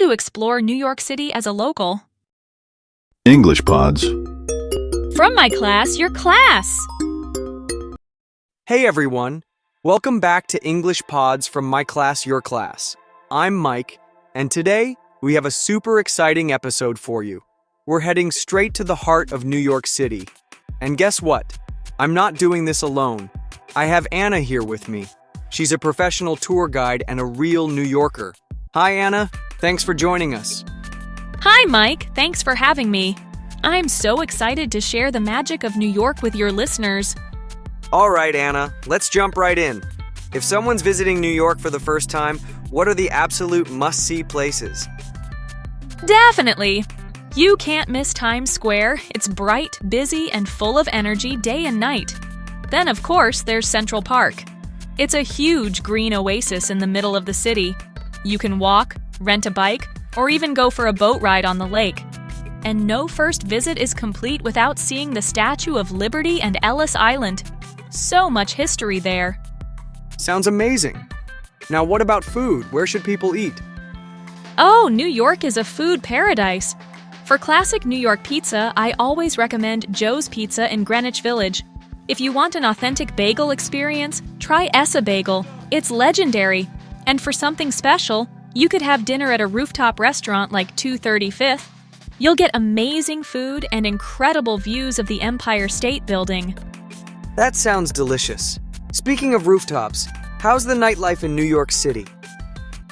to explore New York City as a local. English Pods. From Myclass, your class! Hey everyone! Welcome back to English Pods from Myclass, your class. I'm Mike, and today we have a super exciting episode for you. We're heading straight to the heart of New York City. And guess what? I'm not doing this alone. I have Anna here with me. She's a professional tour guide and a real New Yorker. Hi Anna, thanks for joining us. Hi Mike, thanks for having me. I'm so excited to share the magic of New York with your listeners. All right Anna, let's jump right in. If someone's visiting New York for the first time, what are the absolute must-see places? Definitely! You can't miss Times Square. It's bright, busy, and full of energy day and night. Then, of course, there's Central Park. It's a huge green oasis in the middle of the city. You can walk, rent a bike, or even go for a boat ride on the lake. And no first visit is complete without seeing the Statue of Liberty and Ellis Island. So much history there. Sounds amazing. Now what about food? Where should people eat? Oh, New York is a food paradise. For classic New York pizza, I always recommend Joe's Pizza in Greenwich Village. If you want an authentic bagel experience, try Essa Bagel. It's legendary. And for something special, you could have dinner at a rooftop restaurant like 235th. You'll get amazing food and incredible views of the Empire State Building. That sounds delicious. Speaking of rooftops, how's the nightlife in New York City?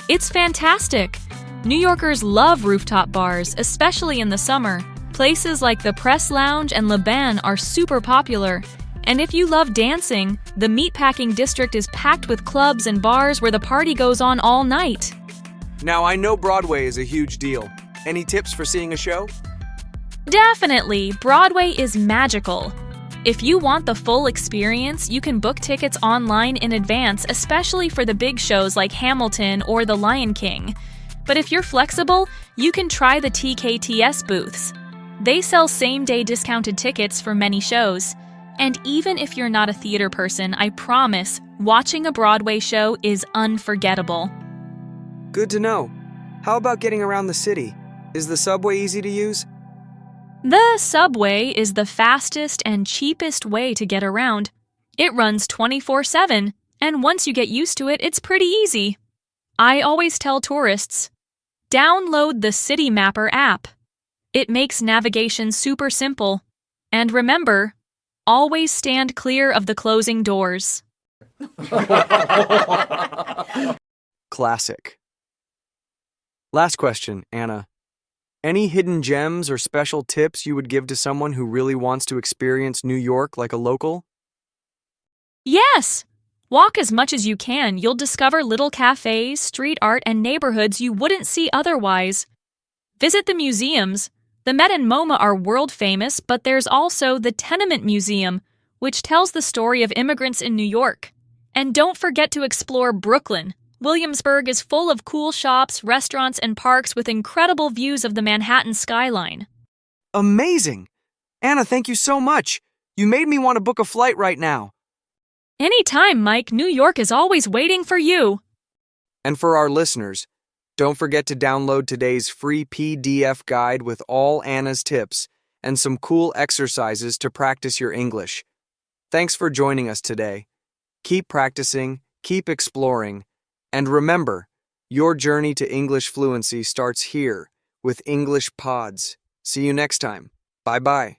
It's fantastic. New Yorkers love rooftop bars, especially in the summer. Places like the Press Lounge and Le Bain are super popular. And if you love dancing, the Meatpacking District is packed with clubs and bars where the party goes on all night. Now I know Broadway is a huge deal. Any tips for seeing a show? Definitely, Broadway is magical. If you want the full experience, you can book tickets online in advance, especially for the big shows like Hamilton or The Lion King. But if you're flexible, you can try the TKTS booths. They sell same-day discounted tickets for many shows. And even if you're not a theater person, I promise, watching a Broadway show is unforgettable. Good to know. How about getting around the city? Is the subway easy to use? The subway is the fastest and cheapest way to get around. It runs 24/7, and once you get used to it, it's pretty easy. I always tell tourists, download the City Mapper app. It makes navigation super simple. And remember, always stand clear of the closing doors. Classic. Last question, Anna. Any hidden gems or special tips you would give to someone who really wants to experience New York like a local? Yes! Walk as much as you can. You'll discover little cafes, street art, and neighborhoods you wouldn't see otherwise. Visit the museums. The Met and MoMA are world famous, but there's also the Tenement Museum, which tells the story of immigrants in New York. And don't forget to explore Brooklyn. Williamsburg is full of cool shops, restaurants, and parks with incredible views of the Manhattan skyline. Amazing! Anna, thank you so much. You made me want to book a flight right now. Anytime, Mike. New York is always waiting for you. And for our listeners, don't forget to download today's free PDF guide with all Anna's tips and some cool exercises to practice your English. Thanks for joining us today. Keep practicing, keep exploring, and remember, your journey to English fluency starts here with English Pods. See you next time. Bye-bye.